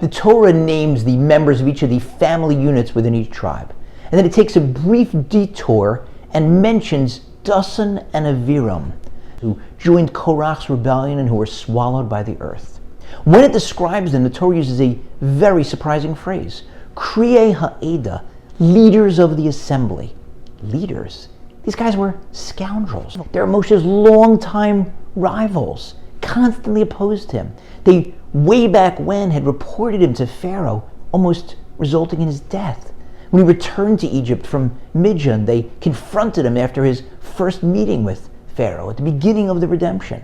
The Torah names the members of each of the family units within each tribe. And then it takes a brief detour and mentions Dasan and Aviram, who joined Korach's rebellion and who were swallowed by the earth. When it describes them, the Torah uses a very surprising phrase, Kriye Ha'eda, leaders of the assembly. Leaders? These guys were scoundrels. They're Moshe's longtime rivals, constantly opposed him. They, way back when, had reported him to Pharaoh, almost resulting in his death. When he returned to Egypt from Midian, they confronted him after his first meeting with Pharaoh at the beginning of the redemption.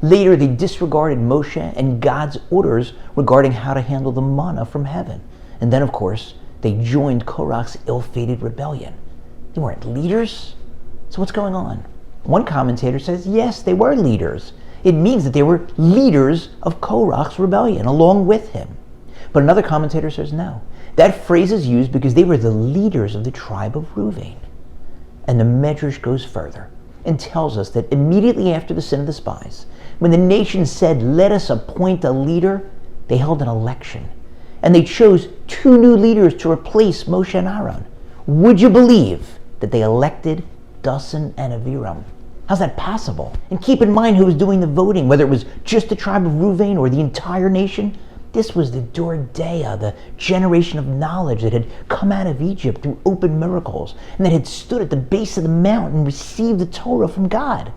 Later, they disregarded Moshe and God's orders regarding how to handle the manna from heaven. And then, of course, they joined Korach's ill-fated rebellion. They weren't leaders? So what's going on? One commentator says, yes, they were leaders. It means that they were leaders of Korach's rebellion along with him. But another commentator says no. That phrase is used because they were the leaders of the tribe of Reuven. And the Medrash goes further and tells us that immediately after the sin of the spies, when the nation said, let us appoint a leader, they held an election. And they chose 2 new leaders to replace Moshe and Aaron. Would you believe that they elected Dasan and Aviram? How's that possible? And keep in mind who was doing the voting, whether it was just the tribe of Reuven or the entire nation. This was the Dordeya, the generation of knowledge that had come out of Egypt through open miracles and that had stood at the base of the mountain and received the Torah from God.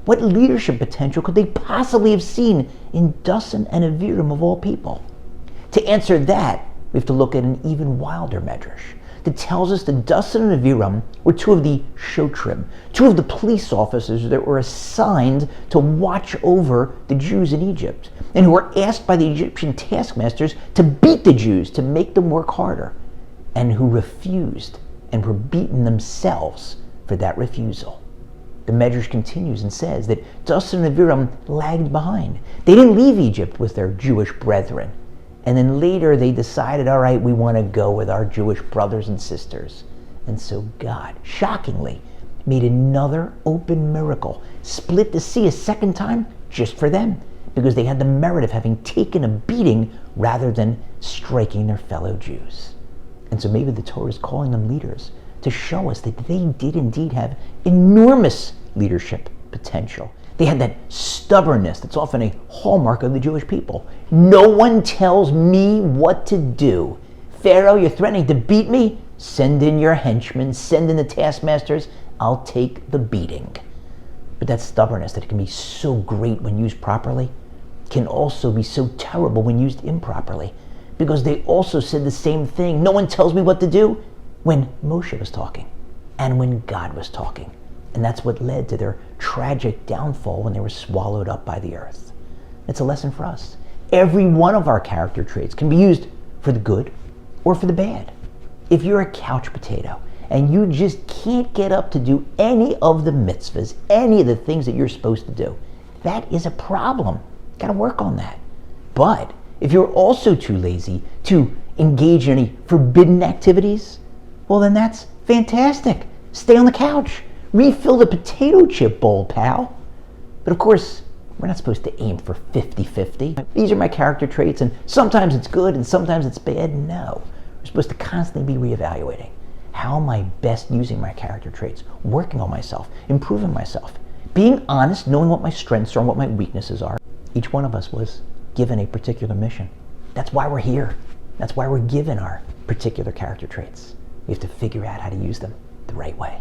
What leadership potential could they possibly have seen in Dasan and Aviram of all people? To answer that, we have to look at an even wilder medrash that tells us that Dasan and Aviram were 2 of the shotrim, 2 of the police officers that were assigned to watch over the Jews in Egypt, and who were asked by the Egyptian taskmasters to beat the Jews to make them work harder, and who refused and were beaten themselves for that refusal. The Medrash continues and says that Dasan and Aviram lagged behind. They didn't leave Egypt with their Jewish brethren. And then later they decided, all right, we want to go with our Jewish brothers and sisters. And so God, shockingly, made another open miracle, split the sea a second time just for them, because they had the merit of having taken a beating rather than striking their fellow Jews. And so maybe the Torah is calling them leaders to show us that they did indeed have enormous leadership potential. They had that stubbornness that's often a hallmark of the Jewish people. No one tells me what to do. Pharaoh, you're threatening to beat me? Send in your henchmen, send in the taskmasters. I'll take the beating. But that stubbornness that can be so great when used properly can also be so terrible when used improperly, because they also said the same thing. No one tells me what to do, when Moshe was talking and when God was talking. And that's what led to their tragic downfall when they were swallowed up by the earth. It's a lesson for us. Every one of our character traits can be used for the good or for the bad. If you're a couch potato and you just can't get up to do any of the mitzvahs, any of the things that you're supposed to do, that is a problem. Got to work on that. But if you're also too lazy to engage in any forbidden activities, well, then that's fantastic. Stay on the couch. Refill the potato chip bowl, pal. But of course, we're not supposed to aim for 50-50. These are my character traits, and sometimes it's good and sometimes it's bad. No. We're supposed to constantly be reevaluating. How am I best using my character traits? Working on myself, improving myself, being honest, knowing what my strengths are and what my weaknesses are. Each one of us was given a particular mission. That's why we're here. That's why we're given our particular character traits. We have to figure out how to use them the right way.